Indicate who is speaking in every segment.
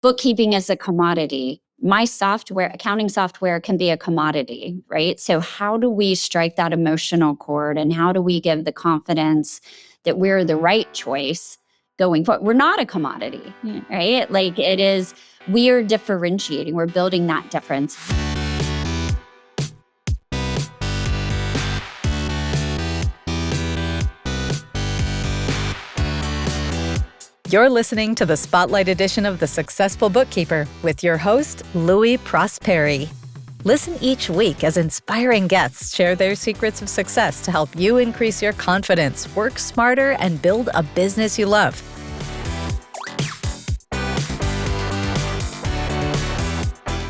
Speaker 1: bookkeeping is a commodity. My software, accounting software can be a commodity, right? So how do we strike that emotional chord, and how do we give the confidence that we're the right choice going forward? We're not a commodity, right? Like it is, we are differentiating, we're building that difference.
Speaker 2: You're listening to the Spotlight edition of The Successful Bookkeeper with your host, Louis Prosperi. Listen each week as inspiring guests share their secrets of success to help you increase your confidence, work smarter, and build a business you love.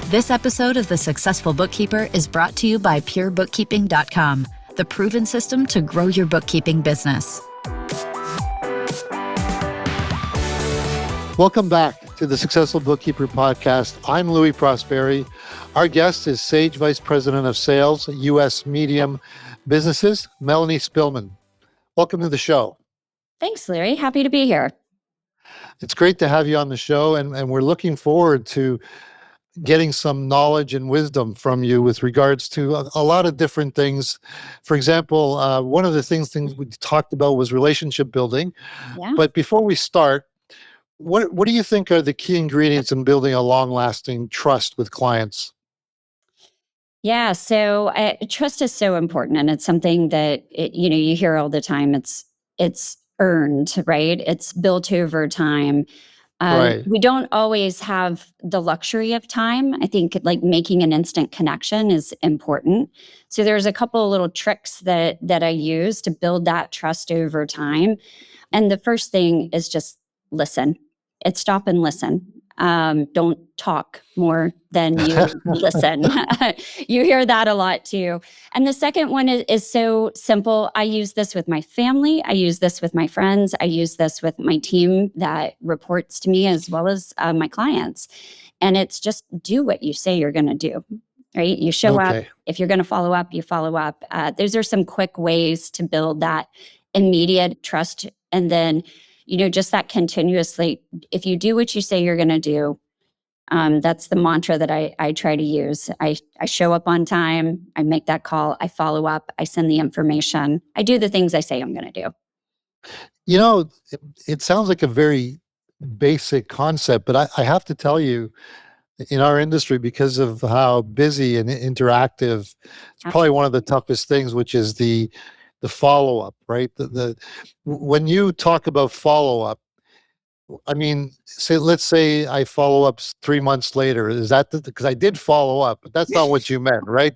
Speaker 2: This episode of The Successful Bookkeeper is brought to you by PureBookkeeping.com, the proven system to grow your bookkeeping business.
Speaker 3: Welcome back to the Successful Bookkeeper podcast. I'm Louis Prosperi. Our guest is Sage Vice President of Sales, U.S. Medium Businesses, Melanie Spillman. Welcome to the show.
Speaker 1: Thanks, Larry. Happy to be here.
Speaker 3: It's great to have you on the show, and we're looking forward to getting some knowledge and wisdom from you with regards to a lot of different things. For example, one of the things we talked about was relationship building.
Speaker 1: Yeah.
Speaker 3: But before we start, what do you think are the key ingredients in building a long-lasting trust with clients?
Speaker 1: Yeah, so trust is so important, and it's something that you hear all the time. It's earned, right? It's built over time.
Speaker 3: Right.
Speaker 1: We don't always have the luxury of time. I think like making an instant connection is important. So there's a couple of little tricks that I use to build that trust over time. And the first thing is just listen. It's stop and listen. Don't talk more than you listen. You hear that a lot too. And the second one is so simple. I use this with my family. I use this with my friends. I use this with my team that reports to me, as well as my clients. And it's just do what you say you're going to do, right? You show up. If you're going to follow up, you follow up. Those are some quick ways to build that immediate trust. And then just that continuously, if you do what you say you're going to do, that's the mantra that I try to use. I show up on time. I make that call. I follow up. I send the information. I do the things I say I'm going to do.
Speaker 3: It sounds like a very basic concept, but I have to tell you, in our industry, because of how busy and interactive, it's probably one of the toughest things, which is the follow-up, right? When you talk about follow-up, I mean, let's say I follow up 3 months later. Is that because I did follow up, but that's not what you meant, right?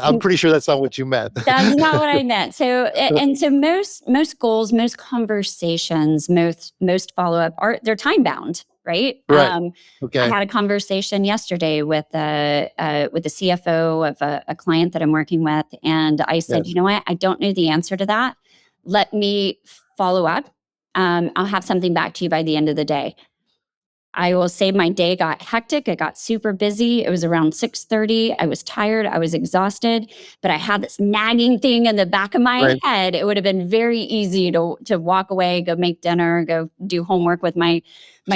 Speaker 3: I'm pretty sure that's not what you meant.
Speaker 1: That's not what I meant. So, and so most goals, most conversations, most follow-up they're time bound, right?
Speaker 3: Right. Okay.
Speaker 1: I had a conversation yesterday with the CFO of a client that I'm working with, and I said, You know what? I don't know the answer to that. Let me follow up. I'll have something back to you by the end of the day. I will say my day got hectic. I got super busy. It was around 6:30. I was tired. I was exhausted, but I had this nagging thing in the back of my head. It would have been very easy to walk away, go make dinner, go do homework with my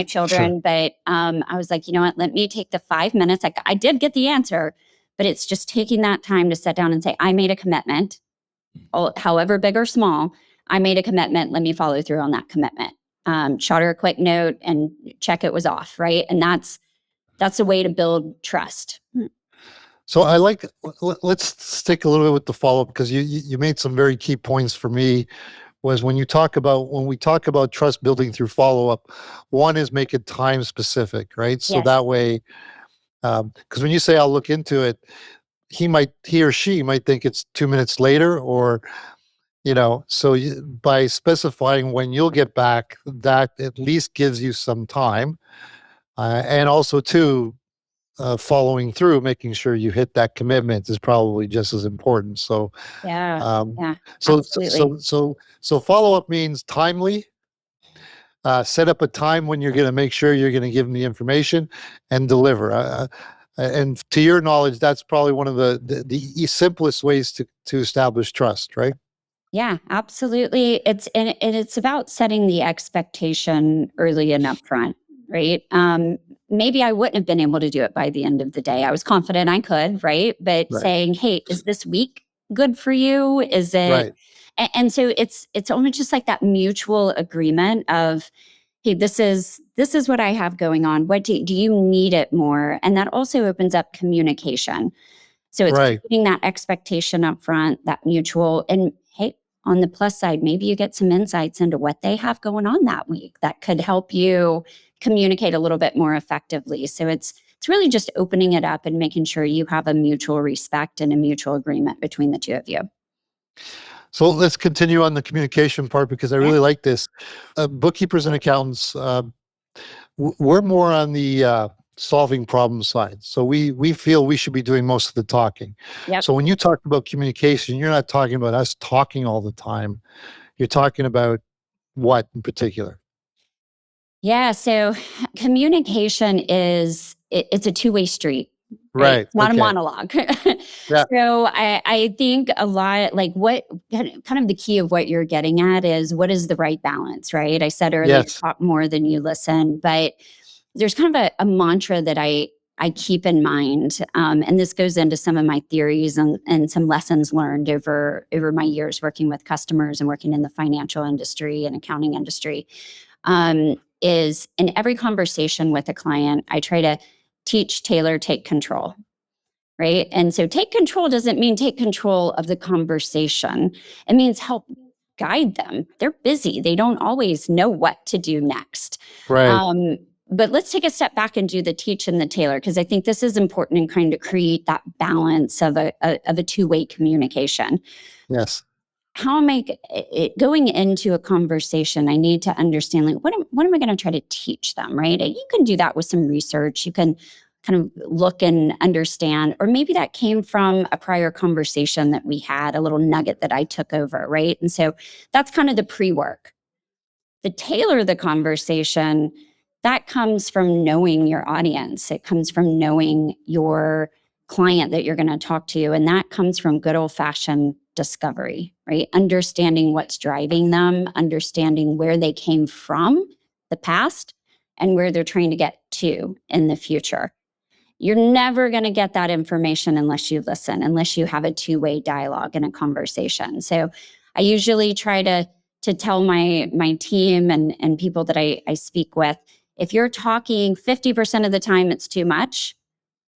Speaker 1: children. Sure. But I was like, you know what? Let me take the 5 minutes. I did get the answer, but it's just taking that time to sit down and say, I made a commitment, however big or small. I made a commitment. Let me follow through on that commitment. Shot her a quick note and check it was off, right? And that's a way to build trust.
Speaker 3: So let's stick a little bit with the follow-up, because you made some very key points for me. Was when we talk about trust building through follow-up, one is make it time specific, right? So that way, because when you say I'll look into it, he or she might think it's 2 minutes later, or so by specifying when you'll get back, that at least gives you some time. And also, too, following through, making sure you hit that commitment is probably just as important. So, absolutely. So follow-up means timely. Set up a time when you're going to make sure you're going to give them the information and deliver. And to your knowledge, that's probably one of the simplest ways to establish trust, right?
Speaker 1: Yeah, absolutely. It's about setting the expectation early and upfront, right? Maybe I wouldn't have been able to do it by the end of the day. I was confident I could, right? But
Speaker 3: Right.
Speaker 1: saying, hey, is this week good for you? Is it?
Speaker 3: Right.
Speaker 1: And so it's almost just like that mutual agreement of, hey, this is what I have going on. What do you need it more? And that also opens up communication. So it's
Speaker 3: Right.
Speaker 1: putting that expectation up front, that mutual, and hey, on the plus side, maybe you get some insights into what they have going on that week that could help you communicate a little bit more effectively. So it's really just opening it up and making sure you have a mutual respect and a mutual agreement between the two of you.
Speaker 3: So let's continue on the communication part because I
Speaker 1: Yeah.
Speaker 3: really like this. Bookkeepers and accountants, we're more on the solving problem side. So we feel we should be doing most of the talking.
Speaker 1: Yep.
Speaker 3: So when you talk about communication, you're not talking about us talking all the time. You're talking about what in particular?
Speaker 1: Yeah. So communication it's a two-way street, right?
Speaker 3: Right.
Speaker 1: It's not a
Speaker 3: Okay.
Speaker 1: monologue.
Speaker 3: Yeah.
Speaker 1: So I think a lot like what kind of the key of what you're getting at is what is the right balance, right? I said earlier,
Speaker 3: Yes.
Speaker 1: talk more than you listen, but there's kind of a mantra that I keep in mind, and this goes into some of my theories and some lessons learned over my years working with customers and working in the financial industry and accounting industry. Is in every conversation with a client, I try to teach, tailor, take control, right? And so take control doesn't mean take control of the conversation. It means help guide them. They're busy. They don't always know what to do next.
Speaker 3: Right.
Speaker 1: But let's take a step back and do the teach and the tailor, because I think this is important in kind of create that balance of a two-way communication.
Speaker 3: Yes.
Speaker 1: How am I going into a conversation? I need to understand like what am I going to try to teach them, right? You can do that with some research. You can kind of look and understand, or maybe that came from a prior conversation that we had, a little nugget that I took over, right? And so that's kind of the pre-work. The tailor the conversation, that comes from knowing your audience. It comes from knowing your client that you're going to talk to. And that comes from good old fashioned discovery, right? Understanding what's driving them, understanding where they came from, the past, and where they're trying to get to in the future. You're never going to get that information unless you listen, unless you have a two-way dialogue and a conversation. So I usually try to tell my team and people that I speak with, if you're talking 50% of the time, it's too much.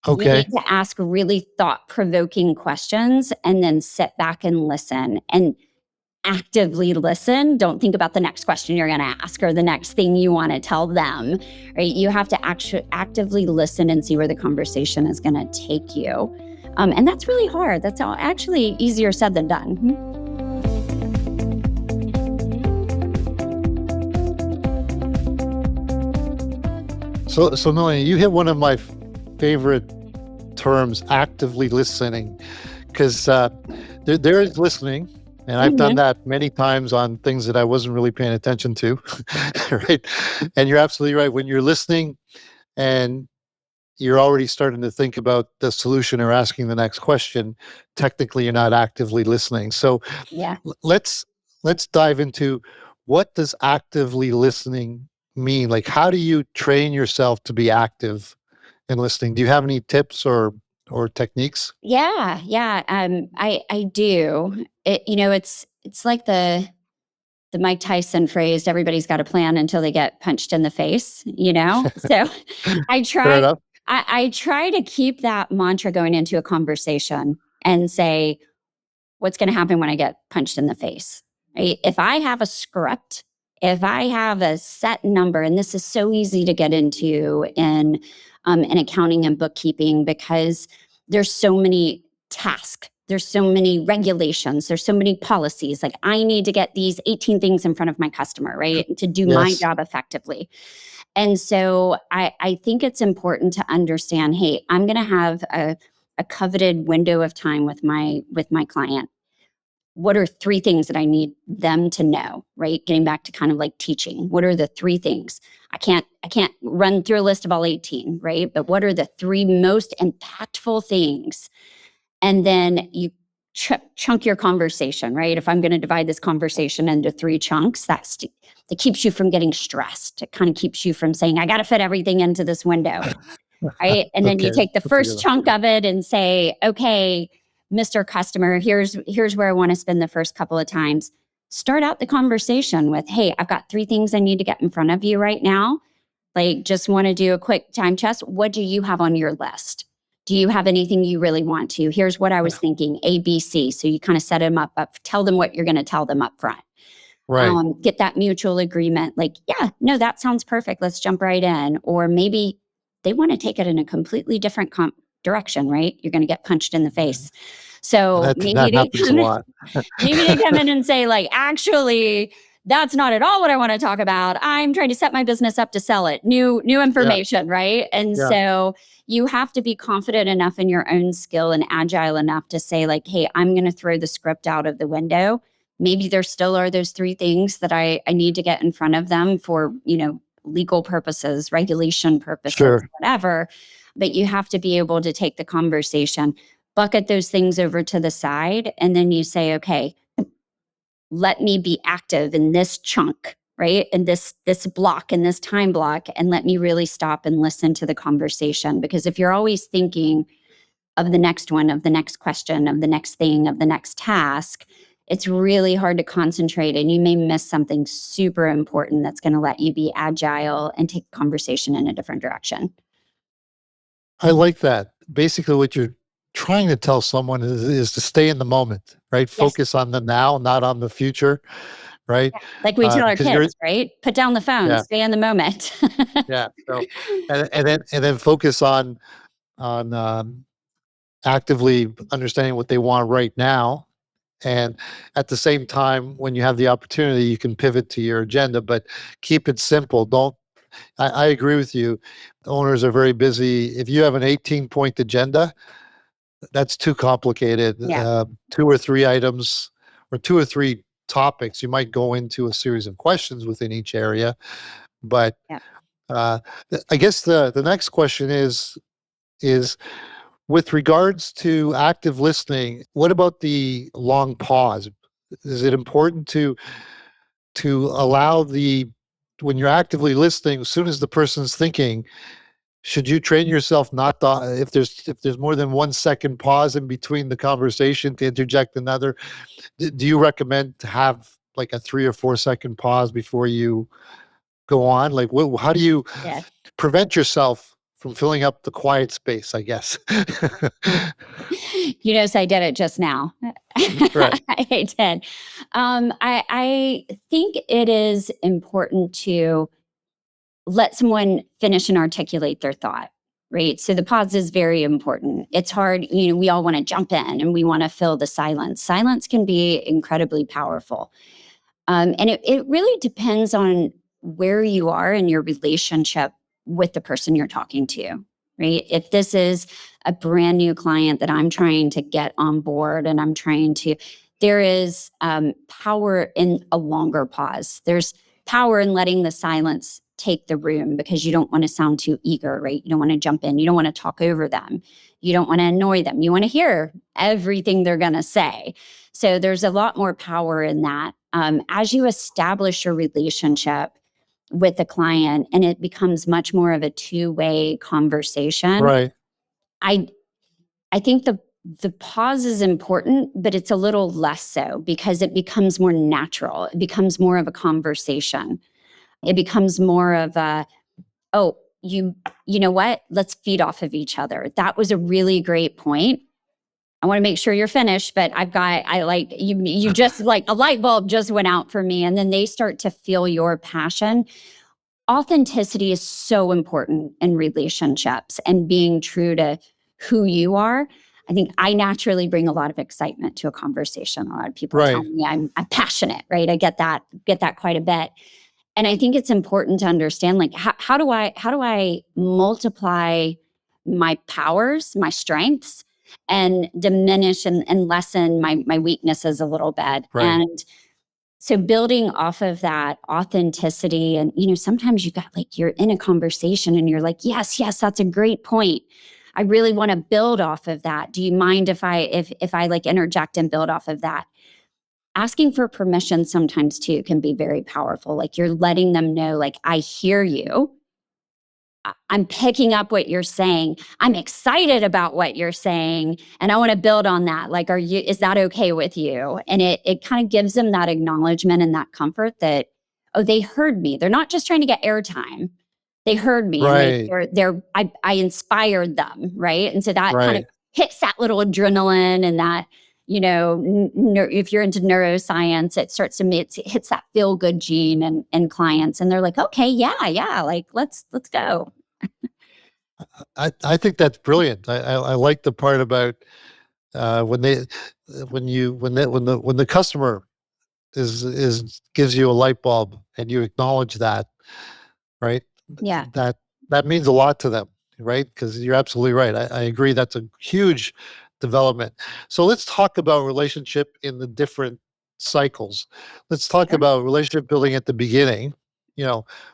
Speaker 1: You
Speaker 3: Okay.
Speaker 1: need to ask really thought-provoking questions and then sit back and listen and actively listen. Don't think about the next question you're going to ask or the next thing you want to tell them, right? You have to actually actively listen and see where the conversation is going to take you. And that's really hard. That's actually easier said than done.
Speaker 3: So Melanie, you hit one of my favorite terms, actively listening, because there is listening, and I've done that many times on things that I wasn't really paying attention to, right? And you're absolutely right. When you're listening and you're already starting to think about the solution or asking the next question, technically you're not actively listening. So
Speaker 1: Yeah.
Speaker 3: let's dive into what does actively listening mean? Like, how do you train yourself to be active in listening? Do you have any tips or techniques?
Speaker 1: Yeah. Yeah. I do. It's like the Mike Tyson phrase, everybody's got a plan until they get punched in the face, you know? So I
Speaker 3: Fair
Speaker 1: try
Speaker 3: enough.
Speaker 1: I try to keep that mantra going into a conversation and say, what's going to happen when I get punched in the face? Right? If I have a script, if I have a set number, and this is so easy to get into in accounting and bookkeeping because there's so many tasks, there's so many regulations, there's so many policies. Like I need to get these 18 things in front of my customer, right, to do my
Speaker 3: Yes.
Speaker 1: job effectively. And so I think it's important to understand, hey, I'm going to have a coveted window of time with my client. What are three things that I need them to know, right? Getting back to kind of like teaching. What are the three things? I can't run through a list of all 18, right? But what are the three most impactful things? And then you chunk your conversation, right? If I'm going to divide this conversation into 3 chunks, that keeps you from getting stressed. It kind of keeps you from saying, I got to fit everything into this window, right? And then you
Speaker 3: Okay,
Speaker 1: take the
Speaker 3: that's a good
Speaker 1: first
Speaker 3: one.
Speaker 1: chunk of it and say, okay, Mr. Customer, here's where I want to spend the first couple of times. Start out the conversation with, hey, I've got 3 things I need to get in front of you right now. Like, just want to do a quick time test. What do you have on your list? Do you have anything you really want to? Here's what I was thinking, A, B, C. So you kind of set them up, tell them what you're going to tell them up front.
Speaker 3: Right.
Speaker 1: Get that mutual agreement. Like, yeah, no, that sounds perfect. Let's jump right in. Or maybe they want to take it in a completely different direction, right? You're going to get punched in the face. So
Speaker 3: That happens a lot.
Speaker 1: maybe they come in and say, like, actually, that's not at all what I want to talk about. I'm trying to set my business up to sell it. New information, right? And so you have to be confident enough in your own skill and agile enough to say, like, hey, I'm going to throw the script out of the window. Maybe there still are those 3 things that I need to get in front of them for, legal purposes, regulation purposes,
Speaker 3: Sure.
Speaker 1: whatever. But you have to be able to take the conversation, bucket those things over to the side, and then you say, okay, let me be active in this chunk, right? In this block, in this time block, and let me really stop and listen to the conversation. Because if you're always thinking of the next one, of the next question, of the next thing, of the next task, it's really hard to concentrate, and you may miss something super important that's going to let you be agile and take the conversation in a different direction.
Speaker 3: I like that. Basically, what you're trying to tell someone is to stay in the moment, right?
Speaker 1: Yes.
Speaker 3: Focus on the now, not on the future, right?
Speaker 1: Like we tell our
Speaker 3: Because you're
Speaker 1: kids, right? Put down the phone,
Speaker 3: yeah,
Speaker 1: stay in the moment.
Speaker 3: yeah. So, and then focus on actively understanding what they want right now. And at the same time, when you have the opportunity, you can pivot to your agenda, but keep it simple. Don't. I agree with you. Owners are very busy. If you have an 18-point agenda, that's too complicated.
Speaker 1: Yeah.
Speaker 3: 2 or 3 items or 2 or 3 topics. You might go into a series of questions within each area, but
Speaker 1: Yeah.
Speaker 3: I guess the next question is with regards to active listening. What about the long pause? Is it important to allow when you're actively listening, as soon as the person's thinking, should you train yourself not to, if there's more than 1 second pause in between the conversation, to interject another? Do you recommend to have like a 3 or 4 second pause before you go on? Like, how do you
Speaker 1: Yeah.
Speaker 3: prevent yourself from filling up the quiet space, I guess?
Speaker 1: You notice I did it just now.
Speaker 3: Right.
Speaker 1: I did. I think it is important to let someone finish and articulate their thought, right? So the pause is very important. It's hard, we all want to jump in and we want to fill the silence. Silence can be incredibly powerful. And it really depends on where you are in your relationship with the person you're talking to, right? If this is a brand new client that I'm trying to get on board and there is power in a longer pause. There's power in letting the silence take the room, because you don't want to sound too eager, right? You don't want to jump in. You don't want to talk over them. You don't want to annoy them. You want to hear everything they're going to say. So there's a lot more power in that. As you establish your relationship with the client and it becomes much more of a 2-way conversation,
Speaker 3: Right.
Speaker 1: I think the pause is important, but it's a little less so, because it becomes more natural. It becomes more of a conversation. It becomes more of a, oh, you know what? Let's feed off of each other. That was a really great point. I want to make sure you're finished, but I like you just like a light bulb just went out for me. And then they start to feel your passion. Authenticity is so important in relationships, and being true to who you are. I think I naturally bring a lot of excitement to a conversation. A lot of people tell
Speaker 3: Right.
Speaker 1: me I'm passionate, right? I get that quite a bit. And I think it's important to understand, like, how do I multiply my powers, my strengths, and diminish and lessen my weaknesses a little bit.
Speaker 3: Right.
Speaker 1: And so building off of that authenticity, and sometimes you got, like, you're in a conversation and you're like, yes, that's a great point. I really want to build off of that. Do you mind if I like interject and build off of that? Asking for permission sometimes too can be very powerful. Like you're letting them know, like, I hear you. I'm picking up what you're saying. I'm excited about what you're saying. And I want to build on that. Like, is that okay with you? And it kind of gives them that acknowledgement and that comfort that, oh, they heard me. They're not just trying to get airtime. They heard me and
Speaker 3: Right.
Speaker 1: I inspired them. Right. And so that kind of
Speaker 3: Right.
Speaker 1: hits that little adrenaline and that, if you're into neuroscience, it hits that feel good gene and clients. And they're like, okay, yeah. Like, let's go.
Speaker 3: I think that's brilliant. I like the part about when the customer is gives you a light bulb and you acknowledge that, right?
Speaker 1: Yeah.
Speaker 3: That means a lot to them, right? Because you're absolutely right. I agree. That's a huge development. So let's talk about relationship in the different cycles. Let's talk
Speaker 1: Sure.
Speaker 3: about relationship building at the beginning.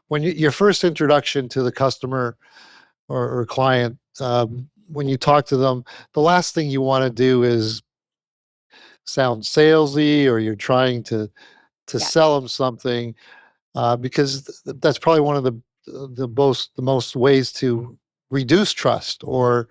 Speaker 3: When your first introduction to the customer or client, when you talk to them, the last thing you want to do is sound salesy, or you're trying to
Speaker 1: Yeah.
Speaker 3: sell them something, because that's probably one of the most ways to reduce trust or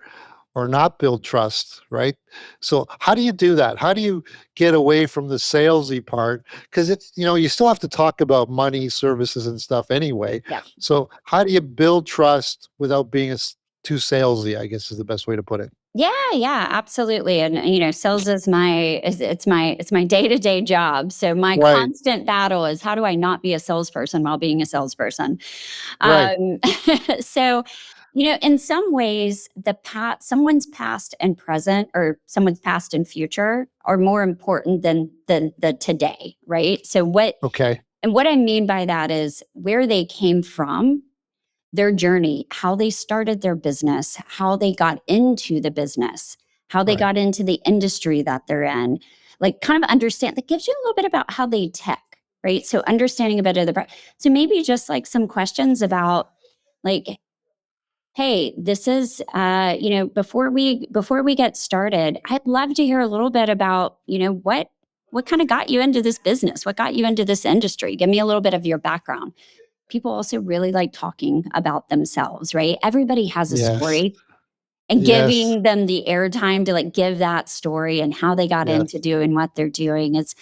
Speaker 3: not build trust, right? So how do you do that? How do you get away from the salesy part? Because you still have to talk about money, services, and stuff anyway.
Speaker 1: Yeah.
Speaker 3: So how do you build trust without being too salesy, I guess is the best way to put it.
Speaker 1: Yeah, absolutely. And sales is it's my day-to-day job. So my
Speaker 3: Right,
Speaker 1: constant battle is how do I not be a salesperson while being a salesperson?
Speaker 3: right,
Speaker 1: Um, so, in some ways, someone's past and present, or someone's past and future, are more important than the today, right? So
Speaker 3: okay,
Speaker 1: what I mean by that is where they came from, their journey, how they started their business, how they got into the business, how they
Speaker 3: right.
Speaker 1: got into the industry that they're in. Like, kind of understand that gives you a little bit about how they tech, right? So understanding a bit of so maybe just like some questions about, like, hey, this is before we get started, I'd love to hear a little bit about, what kind of got you into this business? What got you into this industry? Give me a little bit of your background. People also really like talking about themselves, right? Everybody has a
Speaker 3: Yes,
Speaker 1: story, and
Speaker 3: yes,
Speaker 1: giving them the airtime to like give that story and how they got into
Speaker 3: yes.
Speaker 1: doing what they're doing is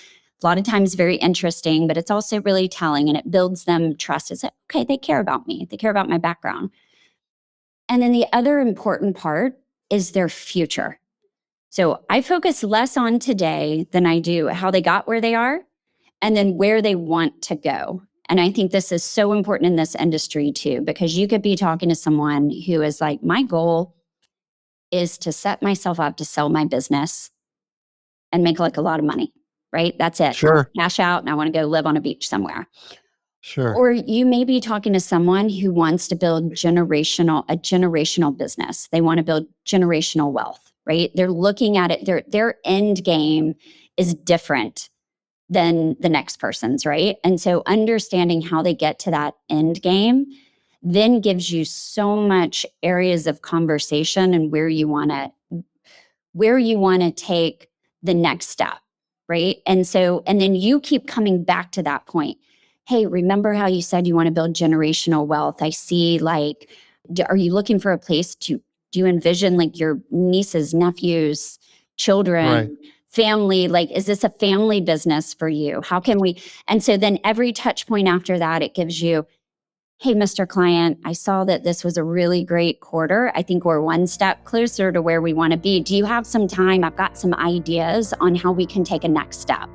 Speaker 1: a lot of times very interesting, but it's also really telling, and it builds them trust. It's like, okay, they care about me. They care about my background. And then the other important part is their future. So I focus less on today than I do how they got where they are and then where they want to go. And I think this is so important in this industry too, because you could be talking to someone who is like, my goal is to set myself up to sell my business and make like a lot of money, right? That's it. I want
Speaker 3: Sure,
Speaker 1: to cash out and I want to go live on a beach somewhere.
Speaker 3: sure.
Speaker 1: Or you may be talking to someone who wants to build a generational business. They want to build generational wealth, right? They're looking at it, their end game is different than the next person's, right? And so understanding how they get to that end game then gives you so much areas of conversation and where you want to take the next step, right? And then you keep coming back to that point. Hey, remember how you said you want to build generational wealth? I see, like, are you looking for a place to, do you envision like your nieces, nephews,
Speaker 3: Right.
Speaker 1: children, family? Like, is this a family business for you? How can we? And so then every touch point after that, it gives you, hey, Mr. Client, I saw that this was a really great quarter. I think we're one step closer to where we want to be. Do you have some time? I've got some ideas on how we can take a next step.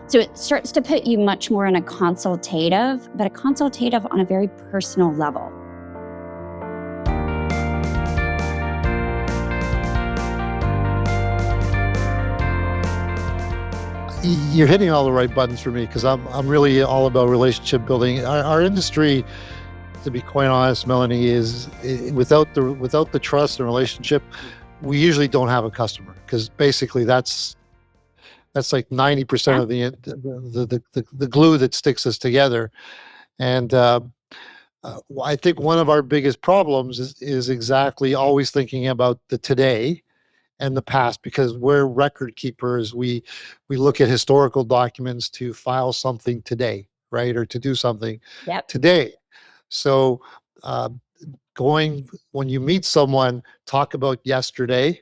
Speaker 1: So it starts to put you much more in a consultative, but a consultative on a very personal level.
Speaker 3: You're hitting all the right buttons for me because I'm really all about relationship building. Our industry, to be quite honest, Melanie, is without the trust and relationship, we usually don't have a customer, because basically that's like 90%
Speaker 1: Yeah.
Speaker 3: of the glue that sticks us together. And I think one of our biggest problems is exactly always thinking about the today and the past, because we're record keepers. We look at historical documents to file something today, right, or to do something
Speaker 1: Yep.
Speaker 3: today. So uh, going when you meet someone, talk about yesterday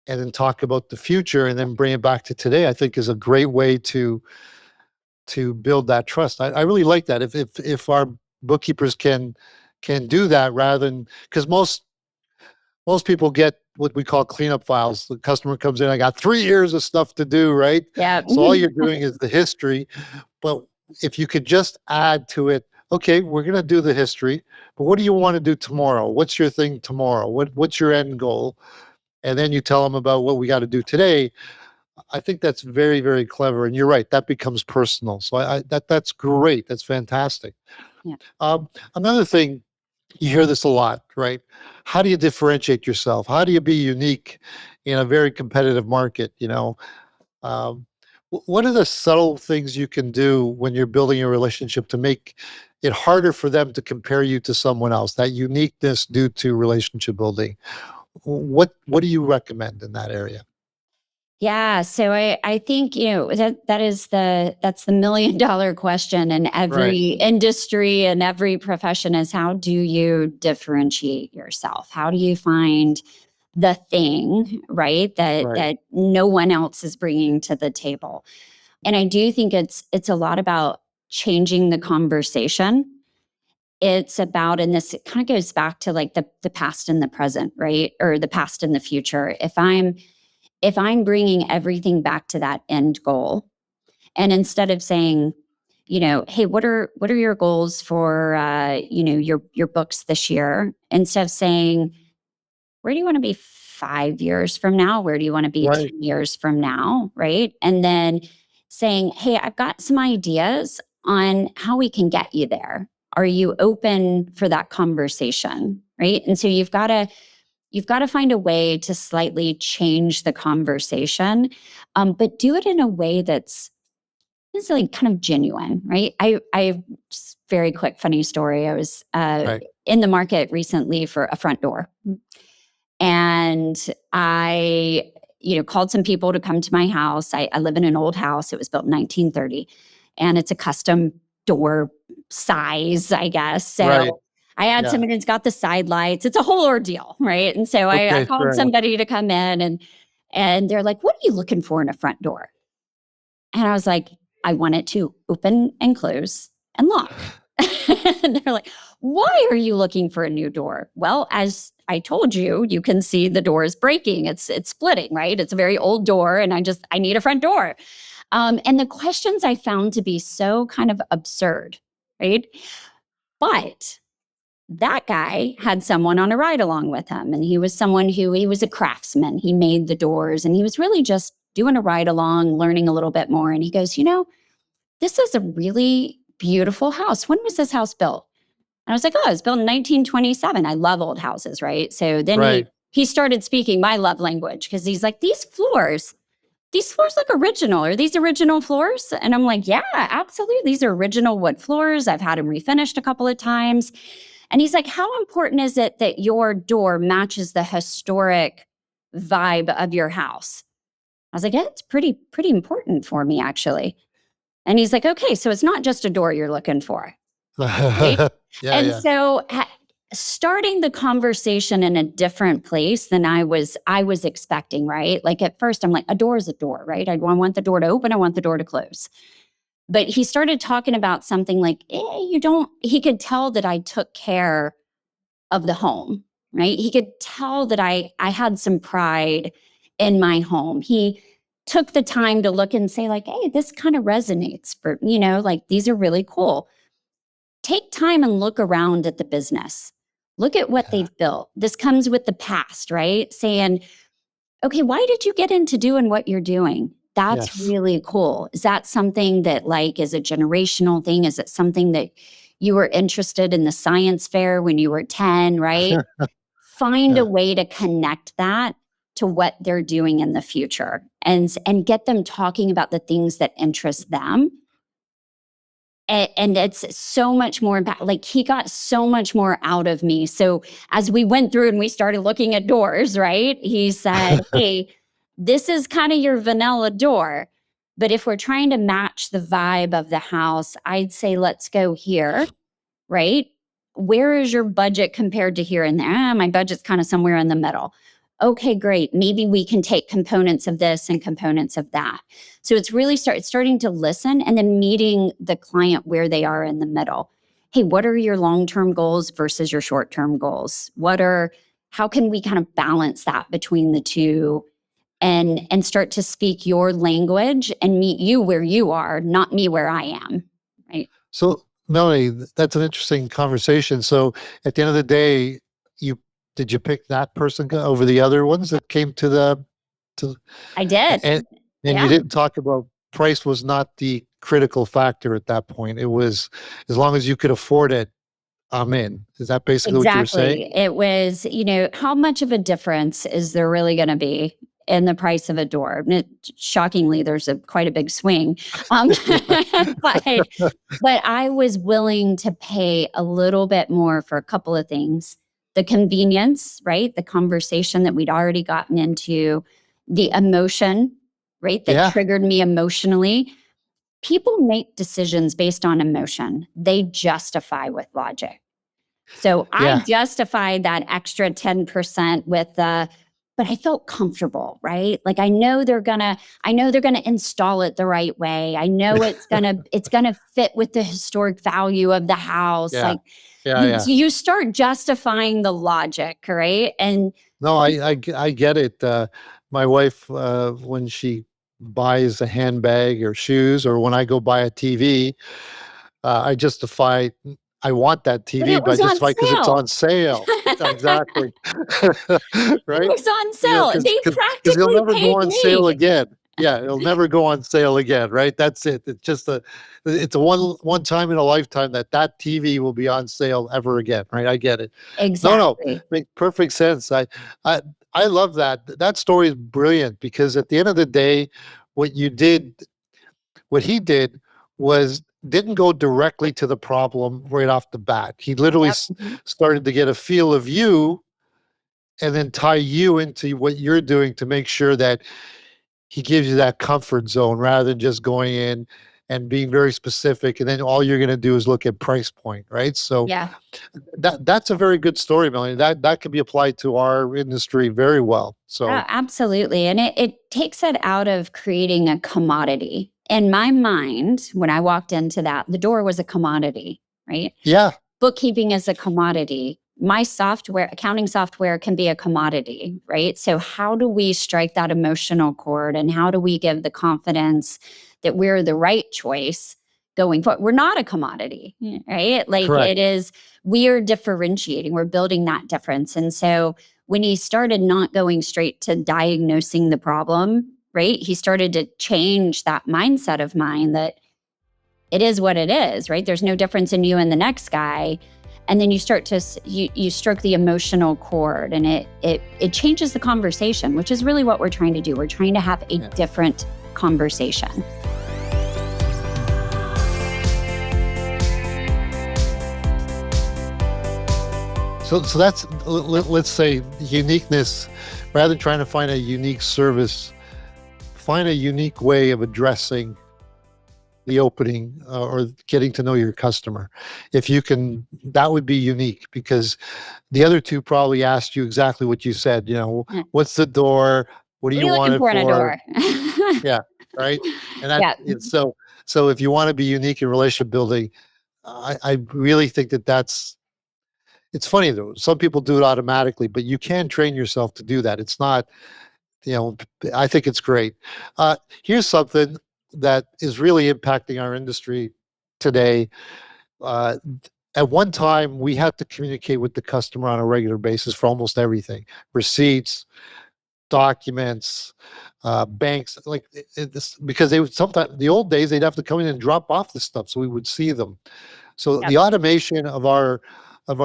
Speaker 3: and then talk about the future and then bring it back to today, I think is a great way to build that trust. I really like that. If our bookkeepers can do that, rather than, because most people get what we call cleanup files. The customer comes in, I got 3 years of stuff to do, right?
Speaker 1: Yeah.
Speaker 3: So all you're doing is the history. But if you could just add to it, okay, we're going to do the history, but what do you want to do tomorrow? What's your thing tomorrow? What's your end goal? And then you tell them about what we got to do today. I think that's very, very clever. And you're right, that becomes personal. So that's great. That's fantastic.
Speaker 1: Yeah.
Speaker 3: Another thing, you hear this a lot, right? How do you differentiate yourself? How do you be unique in a very competitive market? Um, what are the subtle things you can do when you're building a relationship to make it harder for them to compare you to someone else? That uniqueness due to relationship building. What do you recommend in that area?
Speaker 1: Yeah, so I think, that's the $1 million question in
Speaker 3: Right,
Speaker 1: every industry and every profession, is how do you differentiate yourself? How do you find the thing, right, that
Speaker 3: right,
Speaker 1: no one else is bringing to the table? And I do think it's a lot about changing the conversation. It's about, and this kind of goes back to like the past and the present, right? Or the past and the future. If I'm bringing everything back to that end goal, and instead of saying, hey, what are your goals for your books this year, instead of saying, where do you want to be 5 years from now? Where do you want to be
Speaker 3: right.
Speaker 1: 10 years from now? Right. And then saying, hey, I've got some ideas on how we can get you there. Are you open for that conversation? Right. And so you've got to find a way to slightly change the conversation, but do it in a way that's like kind of genuine, right? I very quick funny story. I was
Speaker 3: Right.
Speaker 1: in the market recently for a front door, and I called some people to come to my house. I live in an old house. It was built in 1930, and it's a custom door size, I guess.
Speaker 3: Right.
Speaker 1: So I had
Speaker 3: Yeah.
Speaker 1: somebody that's got the side lights. It's a whole ordeal, right? And so I
Speaker 3: Okay.
Speaker 1: called
Speaker 3: Fair enough.
Speaker 1: somebody to come in, and they're like, "What are you looking for in a front door?" And I was like, "I want it to open and close and lock." And they're like, "Why are you looking for a new door?" Well, as I told you, you can see the door is breaking. It's splitting, right? It's a very old door, and I need a front door. And the questions I found to be so kind of absurd, right? But that guy had someone on a ride along with him, and he was someone who he was a craftsman. He made the doors, and he was really just doing a ride along, learning a little bit more. And he goes, this is a really beautiful house. When was this house built? And I was like, oh, it was built in 1927. I love old houses, right? So then he
Speaker 3: Right.
Speaker 1: he started speaking my love language, because he's like, these floors look original. Are these original floors? And I'm like, yeah, absolutely. These are original wood floors. I've had them refinished a couple of times. And he's like, how important is it that your door matches the historic vibe of your house? I was like, yeah, it's pretty important for me, actually. And he's like, okay, so it's not just a door you're looking for, right?
Speaker 3: Yeah.
Speaker 1: And
Speaker 3: Yeah.
Speaker 1: so starting the conversation in a different place than I was expecting, right? Like at first I'm like, a door is a door, right? I want the door to open, I want the door to close. But he started talking about something like, he could tell that I took care of the home, right? He could tell that I had some pride in my home. He took the time to look and say like, hey, this kind of resonates for, like these are really cool. Take time and look around at the business. Look at what
Speaker 3: Yeah.
Speaker 1: they've built. This comes with the past, right? Saying, okay, why did you get into doing what you're doing? That's
Speaker 3: Yes.
Speaker 1: really cool. Is that something that like is a generational thing? Is it something that you were interested in the science fair when you were 10, right? Find a
Speaker 3: Yeah.
Speaker 1: way to connect that to what they're doing in the future, and get them talking about the things that interest them, And it's so much more like he got so much more out of me. So as we went through and we started looking at doors, right? He said, hey, this is kind of your vanilla door. But if we're trying to match the vibe of the house, I'd say let's go here, right? Where is your budget compared to here and there? My budget's kind of somewhere in the middle. Okay, great. Maybe we can take components of this and components of that. So it's really starting to listen and then meeting the client where they are in the middle. Hey, what are your long-term goals versus your short-term goals? How can we kind of balance that between the two and start to speak your language and meet you where you are, not me where I am, right?
Speaker 3: So, Melanie, that's an interesting conversation. So, at the end of the day, did you pick that person over the other ones that came to
Speaker 1: I did.
Speaker 3: and
Speaker 1: Yeah.
Speaker 3: you didn't talk about price was not the critical factor at that point. It was as long as you could afford it, I'm in. Is that basically what you were saying?
Speaker 1: Exactly. It was, how much of a difference is there really going to be in the price of a door? Shockingly, there's quite a big swing. But I was willing to pay a little bit more for a couple of things. The convenience, right? The conversation that we'd already gotten into, the emotion, right? That triggered me emotionally. People make decisions based on emotion. They justify with logic. So I justified that extra 10% with but I felt comfortable, right? Like I know they're gonna install it the right way. I know it's gonna fit with the historic value of the house.
Speaker 3: Yeah.
Speaker 1: Like you start justifying the logic, right? And
Speaker 3: no, I get it. My wife, when she buys a handbag or shoes, or when I go buy a TV, I justify. I want that TV, but I justify because it's on sale. Exactly. Right?
Speaker 1: It was on sale. They practically
Speaker 3: it'll never
Speaker 1: paid
Speaker 3: go on
Speaker 1: me.
Speaker 3: sale again. Yeah, it'll never go on sale again. Right? That's it. It's just it's a one time in a lifetime that TV will be on sale ever again. Right? I get it.
Speaker 1: Exactly.
Speaker 3: No, makes perfect sense. I love that. That story is brilliant because at the end of the day, what he did was didn't go directly to the problem right off the bat. He literally started to get a feel of you and then tie you into what you're doing to make sure that he gives you that comfort zone rather than just going in and being very specific. And then all you're going to do is look at price point, right? So that's a very good story, Melanie. That can be applied to our industry very well. So
Speaker 1: absolutely. And it takes it out of creating a commodity. In my mind, when I walked into that, the door was a commodity, right?
Speaker 3: Yeah.
Speaker 1: Bookkeeping is a commodity. My accounting software can be a commodity, right? So how do we strike that emotional chord and how do we give the confidence that we're the right choice going forward? We're not a commodity, right? Like
Speaker 3: Correct.
Speaker 1: It is, we are differentiating, we're building that difference. And so when he started not going straight to diagnosing the problem, right? He started to change that mindset of mine that it is what it is, right? There's no difference in you and the next guy. And then you start to, you stroke the emotional chord and it changes the conversation, which is really what we're trying to do. We're trying to have a different conversation.
Speaker 3: So that's, let's say, uniqueness. Rather than trying to find a unique service, find a unique way of addressing the opening or getting to know your customer. If you can, that would be unique because the other two probably asked you exactly what you said. What's the door? What do you want it for?
Speaker 1: In a door?
Speaker 3: Yeah, right. And so if you want to be unique in relationship building, I really think that's. It's funny though. Some people do it automatically, but you can train yourself to do that. It's not. I think it's great. Here's something that is really impacting our industry today. At one time, we had to communicate with the customer on a regular basis for almost everything: receipts, documents, banks. Because they would sometimes, the old days, they'd have to come in and drop off the stuff so we would see them. So the automation of our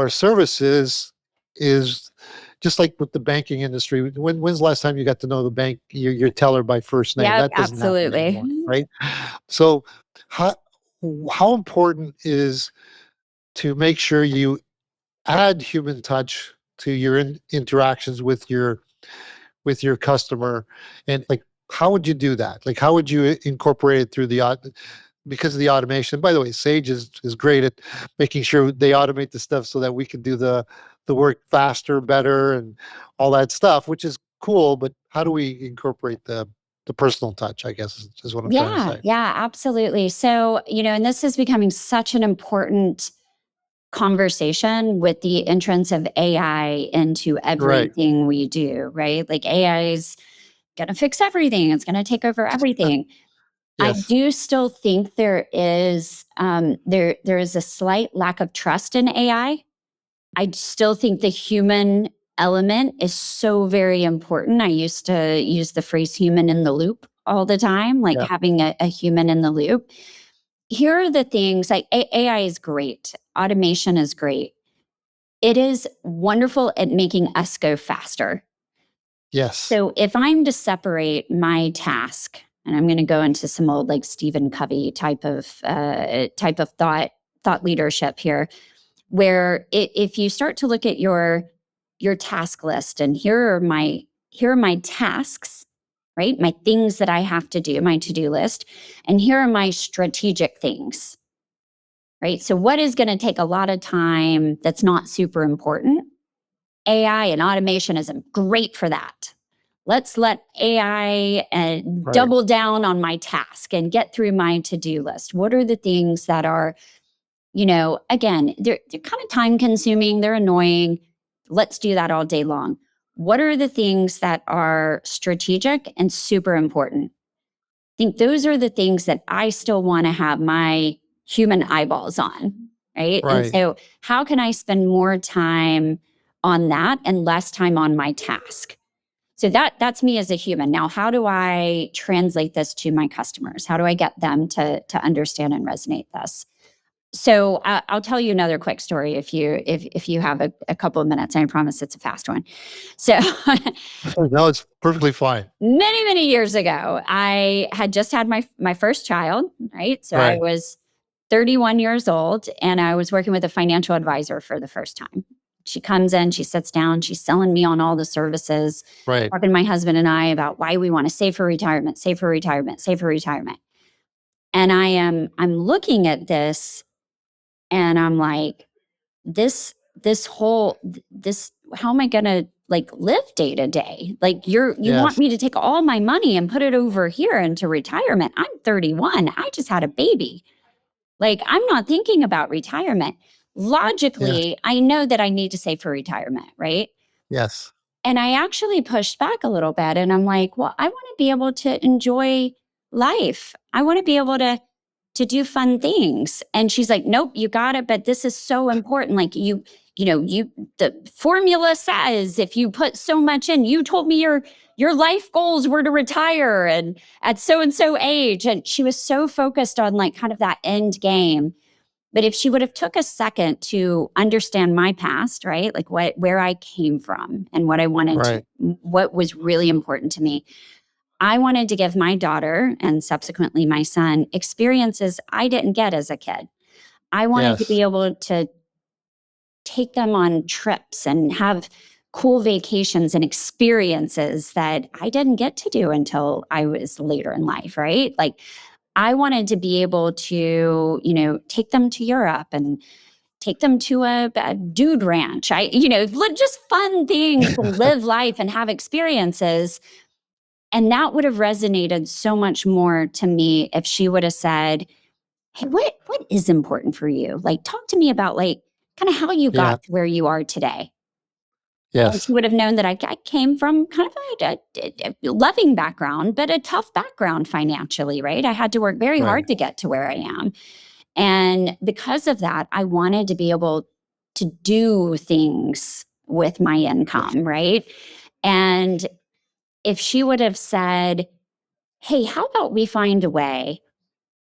Speaker 3: services is just like with the banking industry. When's the last time you got to know the bank, your teller by first name?
Speaker 1: Yeah,
Speaker 3: That doesn't happen
Speaker 1: absolutely.
Speaker 3: anymore, right? So how important is to make sure you add human touch to your interactions with your customer, and like how would you do that? Like how would you incorporate it through because of the automation? By the way, Sage is great at making sure they automate the stuff so that we can do the work faster, better, and all that stuff, which is cool. But how do we incorporate the personal touch? I guess is what I'm trying to
Speaker 1: Yeah,
Speaker 3: say.
Speaker 1: yeah, absolutely. So, and this is becoming such an important conversation with the entrance of AI into
Speaker 3: Right.
Speaker 1: everything we do, right? Like AI is going to fix everything. It's going to take over everything. I
Speaker 3: Yes.
Speaker 1: do still think there is a slight lack of trust in AI. I still think the human element is so very important. I used to use the phrase human in the loop all the time, like
Speaker 3: Yeah.
Speaker 1: having a human in the loop. Here are the things like AI is great, automation is great. It is wonderful at making us go faster.
Speaker 3: Yes.
Speaker 1: So if I'm to separate my task, and I'm going to go into some old like Stephen Covey type of thought leadership here, where if you start to look at your task list, and here are my tasks, right? My things that I have to do, my to-do list, and here are my strategic things, right? So what is going to take a lot of time that's not super important? AI and automation is great for that. Let's let AI
Speaker 3: Right.
Speaker 1: double down on my task and get through my to-do list. What are the things that are, again, they're kind of time consuming, they're annoying. Let's do that all day long. What are the things that are strategic and super important? I think those are the things that I still want to have my human eyeballs on, right? And
Speaker 3: Right.
Speaker 1: so, how can I spend more time on that and less time on my task? So that's me as a human. Now, how do I translate this to my customers? How do I get them to understand and resonate this? So I'll tell you another quick story if you have a couple of minutes. I promise it's a fast one. So
Speaker 3: No, it's perfectly fine.
Speaker 1: many years ago, I had just had my first child, right? So I
Speaker 3: Right.
Speaker 1: was 31 years old, and I was working with a financial advisor for the first time. She comes in, she sits down, she's selling me on all the services,
Speaker 3: Right.
Speaker 1: talking to my husband and I about why we want to save for retirement, save for retirement, save for retirement. And I'm looking at this, and I'm like, this how am I gonna like live day to day? Like you want
Speaker 3: Yes.
Speaker 1: me to take all my money and put it over here into retirement. I'm 31. I just had a baby. Like I'm not thinking about retirement.
Speaker 3: Yes.
Speaker 1: Logically, I know that I need to save for retirement, right?
Speaker 3: Yes.
Speaker 1: And I actually pushed back a little bit, and I'm like, well, I want to be able to enjoy life. I want to be able to do fun things. And she's like, nope, you got it. But this is so important. Like the formula says if you put so much in, you told me your life goals were to retire and at so and so age. And she was so focused on like kind of that end game. But if she would have took a second to understand my past, right? Like where I came from and what I wanted to,
Speaker 3: Right.
Speaker 1: what was really important to me. I wanted to give my daughter and subsequently my son experiences I didn't get as a kid. I wanted to
Speaker 3: Yes.
Speaker 1: be able to take them on trips and have cool vacations and experiences that I didn't get to do until I was later in life, right? Like I wanted to be able to, take them to Europe and take them to a dude ranch. Just fun things to live life and have experiences. And that would have resonated so much more to me if she would have said, "Hey, what is important for you? Like, talk to me about like kind of how you
Speaker 3: Yeah.
Speaker 1: got to where you are today." And she
Speaker 3: Yes.
Speaker 1: would have known that I came from kind of a loving background, but a tough background financially, right? I had to work very
Speaker 3: Right.
Speaker 1: hard to get to where I am. And because of that, I wanted to be able to do things with my
Speaker 3: Yes.
Speaker 1: income, right? And if she would have said, hey, how about we find a way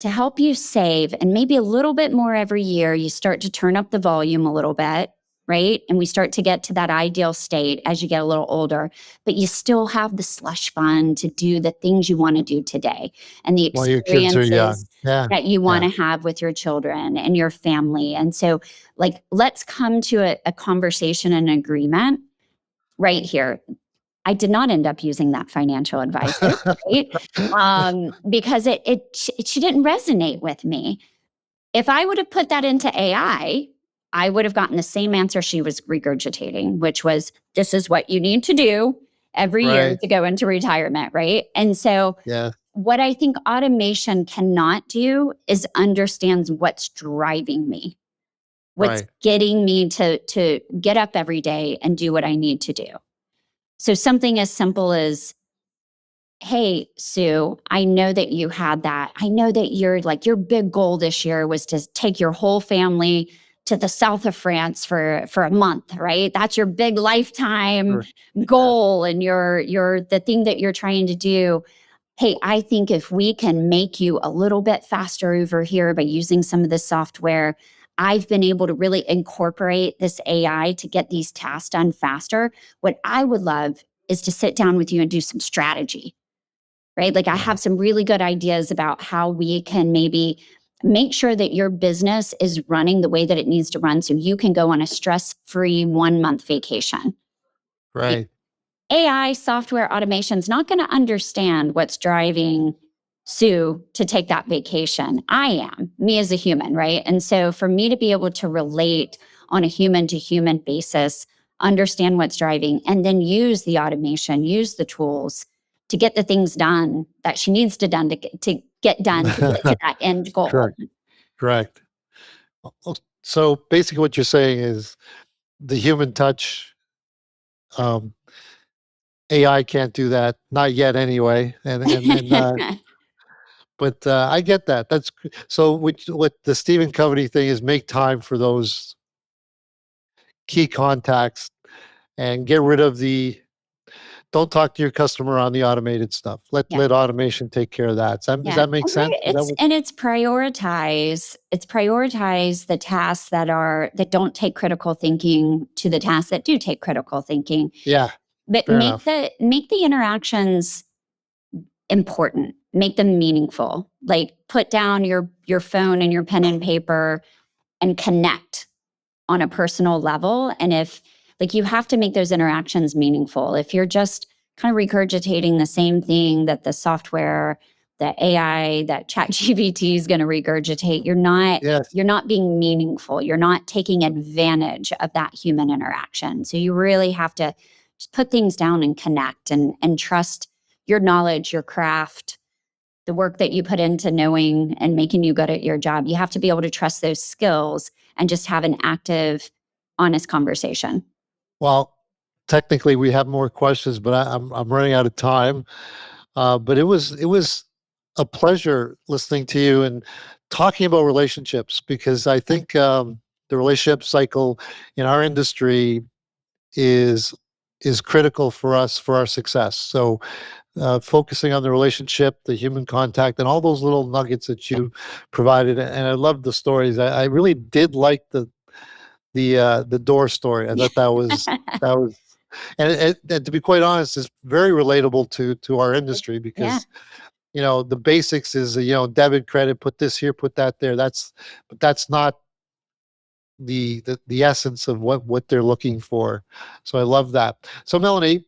Speaker 1: to help you save and maybe a little bit more every year? You start to turn up the volume a little bit. right? And we start to get to that ideal state as you get a little older, but you still have the slush fund to do the things you want to do today and the
Speaker 3: While your kids are young.
Speaker 1: experiences
Speaker 3: Yeah.
Speaker 1: that you want
Speaker 3: Yeah.
Speaker 1: to have with your children and your family. And so, like, let's come to a conversation and agreement right here. I did not end up using that financial advisor, right? Because she didn't resonate with me. If I would have put that into AI, I would have gotten the same answer she was regurgitating, which was, this is what you need to do every year
Speaker 3: Right.
Speaker 1: to go into retirement, right? And so
Speaker 3: Yeah.
Speaker 1: what I think automation cannot do is understands what's driving me, what's
Speaker 3: Right.
Speaker 1: getting me to get up every day and do what I need to do. So something as simple as, hey, Sue, I know that you had that. I know that your big goal this year was to take your whole family to the south of France for a month, right? That's your big lifetime
Speaker 3: Sure.
Speaker 1: goal and your the thing that you're trying to do. Hey, I think if we can make you a little bit faster over here by using some of the software, I've been able to really incorporate this AI to get these tasks done faster. What I would love is to sit down with you and do some strategy, right? Like, I have some really good ideas about how we can maybe make sure that your business is running the way that it needs to run so you can go on a stress-free 1-month vacation.
Speaker 3: Right.
Speaker 1: AI software automation is not going to understand what's driving Sue to take that vacation. I am, me as a human, right? And so for me to be able to relate on a human to human basis, understand what's driving, and then use the automation, use the tools to get the things done that she needs to done to get done to get to that end goal.
Speaker 3: Correct. Correct. So basically what you're saying is the human touch, um, AI can't do that, not yet anyway. But I get that. So what the Stephen Covey thing is, make time for those key contacts and get rid of don't talk to your customer on the automated stuff.
Speaker 1: Yeah.
Speaker 3: Let automation take care of that. Does
Speaker 1: Yeah,
Speaker 3: that make sense? Is that what?
Speaker 1: it's prioritize the tasks that don't take critical thinking to the tasks that do take critical thinking.
Speaker 3: Yeah,
Speaker 1: But
Speaker 3: fair enough.
Speaker 1: make the interactions important, make them meaningful. Like, put down your phone and your pen and paper and connect on a personal level. And if, like, you have to make those interactions meaningful. If you're just kind of regurgitating the same thing that the software, the AI, that ChatGPT is going to regurgitate,
Speaker 3: Yes.
Speaker 1: you're not being meaningful. You're not taking advantage of that human interaction. So you really have to just put things down and connect and trust your knowledge, your craft, the work that you put into knowing and making you good at your job. You have to be able to trust those skills and just have an active, honest conversation.
Speaker 3: Well, technically we have more questions, but I'm running out of time. But it was a pleasure listening to you and talking about relationships, because I think the relationship cycle in our industry is critical for us, for our success. So focusing on the relationship, the human contact, and all those little nuggets that you provided, and I love the stories. I really did like the door story. I thought that was, and to be quite honest, is very relatable to our industry,
Speaker 1: Yeah.
Speaker 3: because the basics is debit, credit, put this here, put that there. But that's not the essence of what they're looking for. So I love that. So Melanie,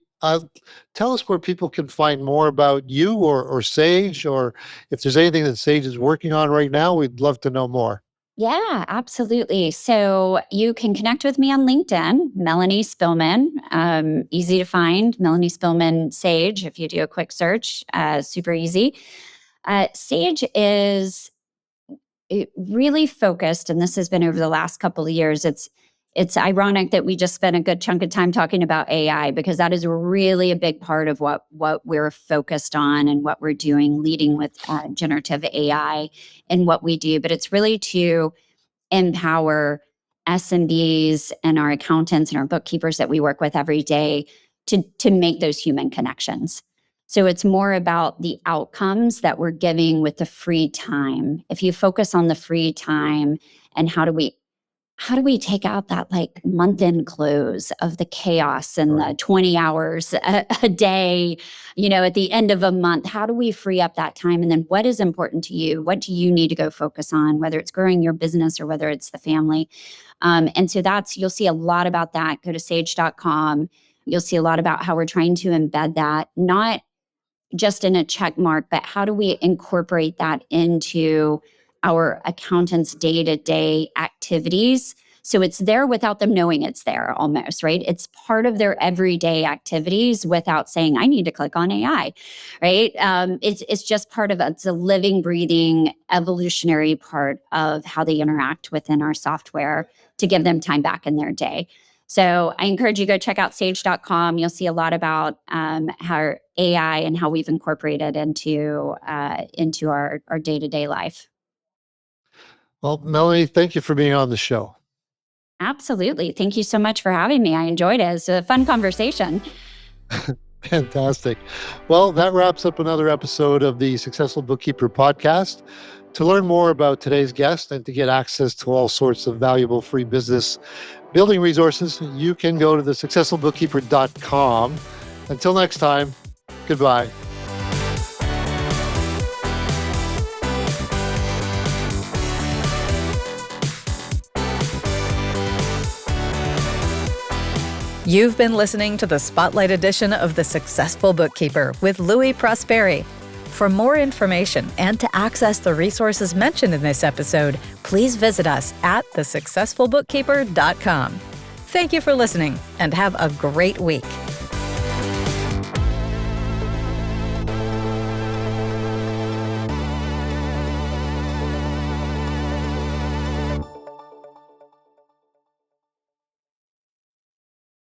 Speaker 3: tell us where people can find more about you or Sage, or if there's anything that Sage is working on right now. We'd love to know more.
Speaker 1: Yeah, absolutely. So you can connect with me on LinkedIn, Melanie Spillman. Easy to find, Melanie Spillman Sage. If you do a quick search, super easy. Sage is really focused, and this has been over the last couple of years. It's ironic that we just spent a good chunk of time talking about AI, because that is really a big part of what we're focused on and what we're doing, leading with generative AI and what we do. But it's really to empower SMBs and our accountants and our bookkeepers that we work with every day to make those human connections. So it's more about the outcomes that we're giving with the free time. If you focus on the free time and how do we how do we take out that like month-end close of the chaos and the 20 hours a day, at the end of a month? How do we free up that time? And then what is important to you? What do you need to go focus on, whether it's growing your business or whether it's the family? And so you'll see a lot about that. Go to sage.com. You'll see a lot about how we're trying to embed that, not just in a check mark, but how do we incorporate that into our accountants' day-to-day activities? So it's there without them knowing it's there almost, right? It's part of their everyday activities without saying, I need to click on AI, right? It's just part of it's a living, breathing, evolutionary part of how they interact within our software to give them time back in their day. So I encourage you to go check out sage.com. You'll see a lot about how AI and how we've incorporated into our day-to-day life.
Speaker 3: Well, Melanie, thank you for being on the show.
Speaker 1: Absolutely. Thank you so much for having me. I enjoyed it. It's a fun conversation.
Speaker 3: Fantastic. Well, that wraps up another episode of the Successful Bookkeeper podcast. To learn more about today's guest and to get access to all sorts of valuable free business building resources, you can go to thesuccessfulbookkeeper.com. Until next time, goodbye.
Speaker 2: You've been listening to the Spotlight edition of The Successful Bookkeeper with Louis Prosperi. For more information and to access the resources mentioned in this episode, please visit us at thesuccessfulbookkeeper.com. Thank you for listening and have a great week.